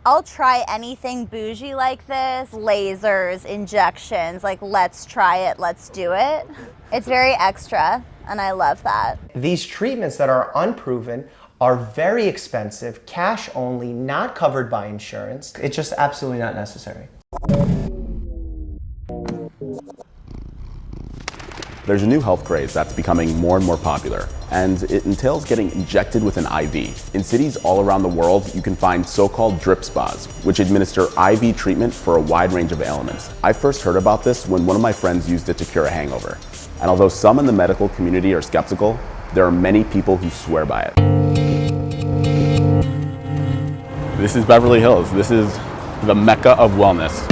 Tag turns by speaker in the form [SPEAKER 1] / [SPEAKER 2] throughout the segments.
[SPEAKER 1] I'll try anything bougie like this, lasers, injections, like let's try it, let's do it. It's very extra, and I love that.
[SPEAKER 2] These treatments that are unproven are very expensive, cash only, not covered by insurance. It's just absolutely not necessary.
[SPEAKER 3] There's a new health craze that's becoming more and more popular, and it entails getting injected with an IV. In cities all around the world, you can find so-called drip spas, which administer IV treatment for a wide range of ailments. I first heard about this when one of my friends used it to cure a hangover. And although some in the medical community are skeptical, there are many people who swear by it. This is Beverly Hills. This is the Mecca of wellness.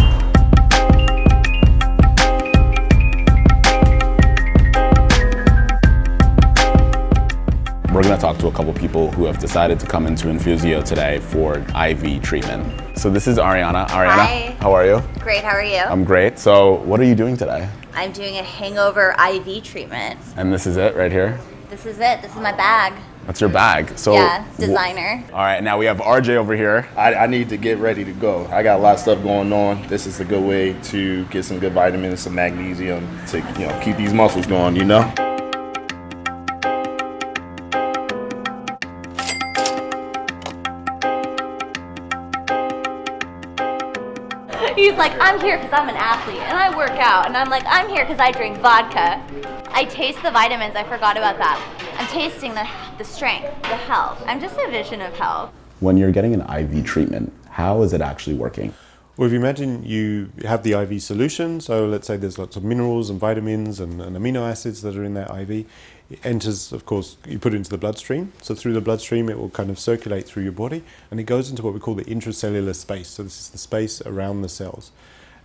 [SPEAKER 3] We're gonna talk to a couple people who have decided to come into Infusio today for IV treatment. So this is Ariana.
[SPEAKER 1] Hi.
[SPEAKER 3] How are you?
[SPEAKER 1] Great, how are you?
[SPEAKER 3] I'm great. So what are you doing today?
[SPEAKER 1] I'm doing a hangover IV treatment.
[SPEAKER 3] And this is it right here?
[SPEAKER 1] This is it, this is my bag.
[SPEAKER 3] That's your bag. So
[SPEAKER 1] yeah, designer.
[SPEAKER 3] All right, now we have RJ over here.
[SPEAKER 4] I need to get ready to go. I got a lot of stuff going on. This is a good way to get some good vitamins, some magnesium to keep these muscles going,
[SPEAKER 1] He's like, I'm here because I'm an athlete and I work out. And I'm like, I'm here because I drink vodka. I taste the vitamins, I forgot about that. I'm tasting the strength, the health. I'm just a vision of health.
[SPEAKER 3] When you're getting an IV treatment, how is it actually working?
[SPEAKER 5] Well, if you imagine you have the IV solution, so let's say there's lots of minerals and vitamins and amino acids that are in that IV. It enters, of course, you put it into the bloodstream. So through the bloodstream, it will kind of circulate through your body, and it goes into what we call the intracellular space. So this is the space around the cells.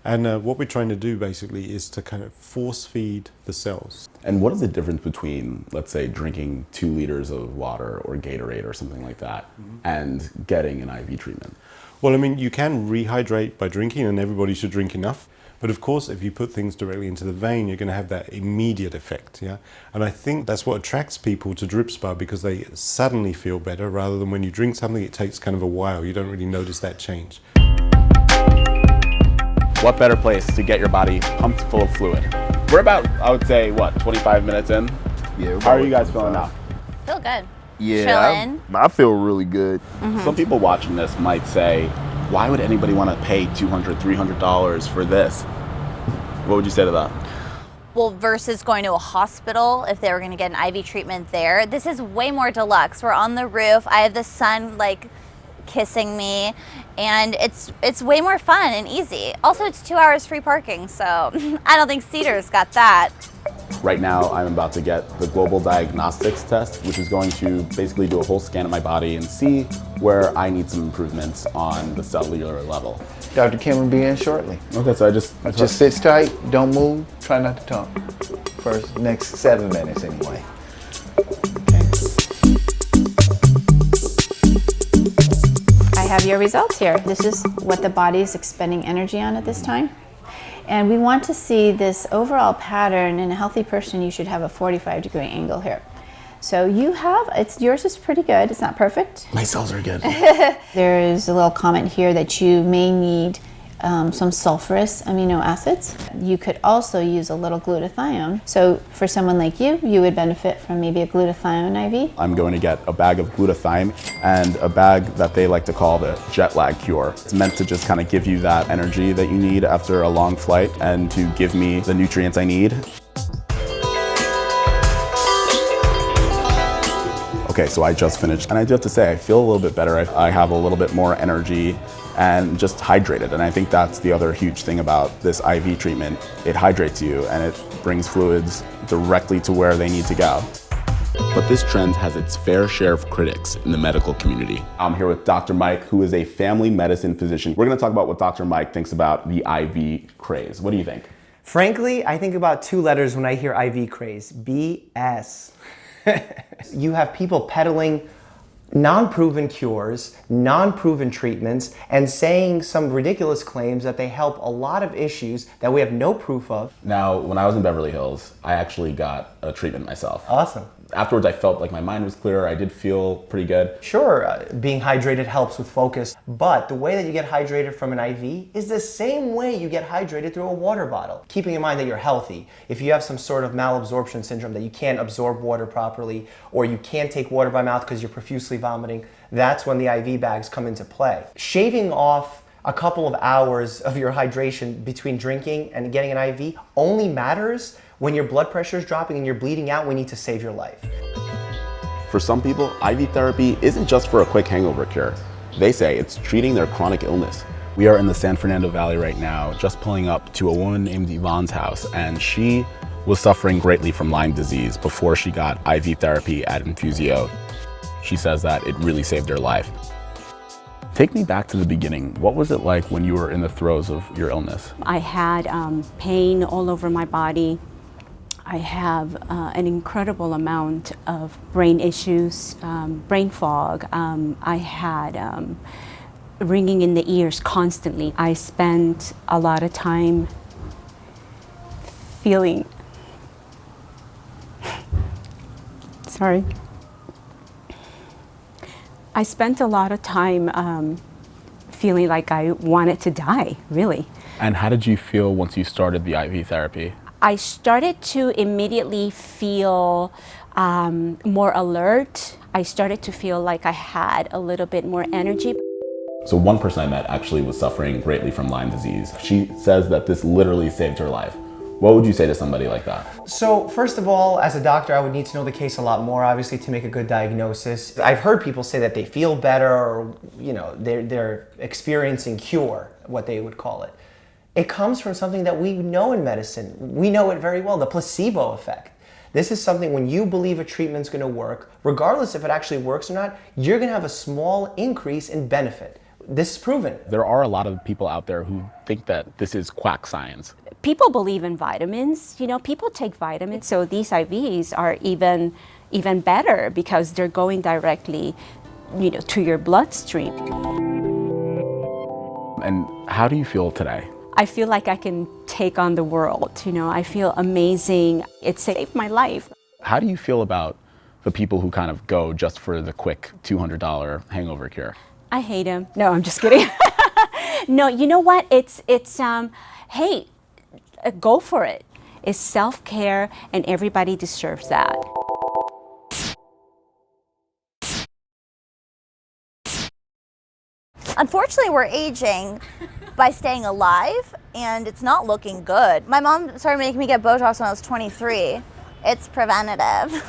[SPEAKER 5] And what we're trying to do basically is to kind of force feed the cells.
[SPEAKER 3] And what is the difference between, let's say, drinking 2 liters of water or Gatorade or something like that and getting an IV treatment?
[SPEAKER 5] Well, I mean, you can rehydrate by drinking, and everybody should drink enough. But of course, if you put things directly into the vein, you're going to have that immediate effect, yeah? And I think that's what attracts people to drip spa, because they suddenly feel better, rather than when you drink something, it takes kind of a while. You don't really notice that change.
[SPEAKER 3] What better place to get your body pumped full of fluid? We're about, I would say, what, 25 minutes in?
[SPEAKER 4] Yeah.
[SPEAKER 3] How are you guys feeling now?
[SPEAKER 1] Feel good.
[SPEAKER 4] Yeah,
[SPEAKER 1] Chillin'.
[SPEAKER 4] I feel really good.
[SPEAKER 3] Some people watching this might say, why would anybody want to pay $200, $300 for this? What would you say to that?
[SPEAKER 1] Well, versus going to a hospital, if they were going to get an IV treatment there, this is way more deluxe. We're on the roof. I have the sun like kissing me, and it's way more fun and easy. Also, it's 2 hours free parking, so I don't think Cedar's got that.
[SPEAKER 3] Right now, I'm about to get the global diagnostics test, which is going to basically do a whole scan of my body and see where I need some improvements on the cellular level.
[SPEAKER 6] Dr. Kim will be in shortly.
[SPEAKER 3] Okay, so I just
[SPEAKER 6] sit tight, don't move, try not to talk. First, next 7 minutes anyway.
[SPEAKER 7] I have your results here. This is what the body is expending energy on at this time. And we want to see this overall pattern. In a healthy person, you should have a 45-degree angle here. So you have, yours is pretty good. It's not perfect.
[SPEAKER 3] My cells are good.
[SPEAKER 7] There is a little comment here that you may need some sulfurous amino acids. You could also use a little glutathione. So for someone like you would benefit from maybe a glutathione IV.
[SPEAKER 3] I'm going to get a bag of glutathione and a bag that they like to call the jet lag cure. It's meant to just kind of give you that energy that you need after a long flight and to give me the nutrients I need. Okay, so I just finished, and I do have to say, I feel a little bit better. I have a little bit more energy and just hydrated, and I think that's the other huge thing about this IV treatment. It hydrates you, and it brings fluids directly to where they need to go. But this trend has its fair share of critics in the medical community. I'm here with Dr. Mike, who is a family medicine physician. We're gonna talk about what Dr. Mike thinks about the IV craze. What do you think?
[SPEAKER 2] Frankly, I think about 2 letters when I hear IV craze: BS. You have people peddling non-proven cures, non-proven treatments, and saying some ridiculous claims that they help a lot of issues that we have no proof of.
[SPEAKER 3] Now, when I was in Beverly Hills, I actually got a treatment myself.
[SPEAKER 2] Awesome.
[SPEAKER 3] Afterwards, I felt like my mind was clearer. I did feel pretty good.
[SPEAKER 2] Sure, being hydrated helps with focus, but the way that you get hydrated from an IV is the same way you get hydrated through a water bottle. Keeping in mind that you're healthy. If you have some sort of malabsorption syndrome that you can't absorb water properly, or you can't take water by mouth because you're profusely vomiting, that's when the IV bags come into play. Shaving off a couple of hours of your hydration between drinking and getting an IV only matters when your blood pressure is dropping and you're bleeding out. We need to save your life.
[SPEAKER 3] For some people, IV therapy isn't just for a quick hangover cure. They say it's treating their chronic illness. We are in the San Fernando Valley right now, just pulling up to a woman named Yvonne's house, and she was suffering greatly from Lyme disease before she got IV therapy at Infusio. She says that it really saved her life. Take me back to the beginning. What was it like when you were in the throes of your illness?
[SPEAKER 8] I had pain all over my body. I have an incredible amount of brain issues, brain fog. I had ringing in the ears constantly. I spent a lot of time feeling, sorry. I spent a lot of time feeling like I wanted to die, really.
[SPEAKER 3] And how did you feel once you started the IV therapy?
[SPEAKER 8] I started to immediately feel more alert. I started to feel like I had a little bit more energy.
[SPEAKER 3] So one person I met actually was suffering greatly from Lyme disease. She says that this literally saved her life. What would you say to somebody like that?
[SPEAKER 2] So first of all, as a doctor, I would need to know the case a lot more, obviously, to make a good diagnosis. I've heard people say that they feel better, or they're experiencing cure, what they would call it. It comes from something that we know in medicine. We know it very well, the placebo effect. This is something when you believe a treatment's going to work, regardless if it actually works or not, you're going to have a small increase in benefit. This is proven.
[SPEAKER 3] There are a lot of people out there who think that this is quack science.
[SPEAKER 8] People believe in vitamins. People take vitamins. So these IVs are even better because they're going directly, to your bloodstream.
[SPEAKER 3] And how do you feel today?
[SPEAKER 8] I feel like I can take on the world. I feel amazing. It saved my life.
[SPEAKER 3] How do you feel about the people who kind of go just for the quick $200 hangover cure?
[SPEAKER 8] I hate him. No, I'm just kidding. No, you know what? It's hey, go for it. It's self-care, and everybody deserves that.
[SPEAKER 1] Unfortunately, we're aging by staying alive, and it's not looking good. My mom started making me get Botox when I was 23. It's preventative.